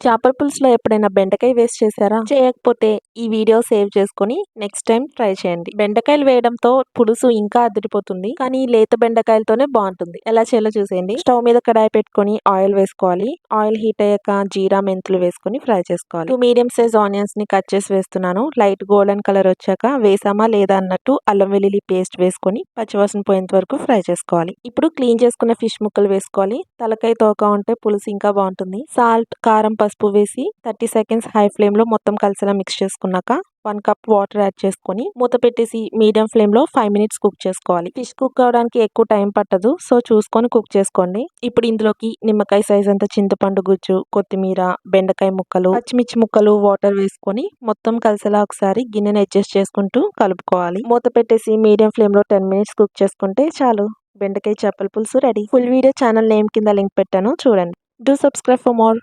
చేపల పులుసులో ఎప్పుడైనా బెండకాయ వేస్ట్ చేశారా? చేయకపోతే ఈ వీడియో సేవ్ చేసుకొని నెక్స్ట్ టైం ట్రై చేయండి. బెండకాయలు వేయడంతో పులుసు ఇంకా అదిరిపోతుంది. కానీ లేత బెండకాయలతోనే బాగుంటుంది. ఎలా చేయాలో చూసేయండి. స్టవ్ మీద కడాయి పెట్టుకొని ఆయిల్ వేసుకోవాలి. ఆయిల్ హీట్ అయ్యాక జీరా మెంతులు వేసుకొని ఫ్రై చేసుకోవాలి. 2 మీడియం సైజ్ ఆనియన్స్ ని కట్ చేసి వేస్తున్నాను. లైట్ గోల్డెన్ కలర్ వచ్చాక వేసామా లేదా అన్నట్టు అల్లం వెల్లుల్లి పేస్ట్ వేసుకొని పచ్చివాసన పోయేంత వరకు ఫ్రై చేసుకోవాలి. ఇప్పుడు క్లీన్ చేసుకున్న ఫిష్ ముక్కలు వేసుకోవాలి. తలకాయ తోక ఉంటే పులుసు ఇంకా బాగుంటుంది. సాల్ట్, కారం, పసుపు వేసి 30 సెకండ్స్ హై ఫ్లేమ్ లో మొత్తం కలిసేలా మిక్స్ చేసుకున్నాక 1 కప్ వాటర్ యాడ్ చేసుకొని మూత పెట్టేసి మీడియం ఫ్లేమ్ లో 5 మినిట్స్ కుక్ చేసుకోవాలి. ఫిష్ కుక్ అవడానికి ఎక్కువ టైం పట్టదు, సో చూసుకొని కుక్ చేసుకోండి. ఇప్పుడు ఇందులోకి నిమ్మకాయ సైజ్ అంత చింతపండు గుజ్జు, కొత్తిమీర, బెండకాయ ముక్కలు, పచ్చిమిర్చి ముక్కలు, వాటర్ వేసుకొని మొత్తం కలిసేలా ఒకసారి గిన్నెని అడ్జస్ట్ చేసుకుంటూ కలుపుకోవాలి. మూత పెట్టేసి మీడియం ఫ్లేమ్ లో 10 మినిట్స్ కుక్ చేసుకుంటే చాలు. బెండకాయ చేపల పులుసు ready. Full video channel name కింద లింక్ పెట్టాను, చూడండి. Do subscribe for more.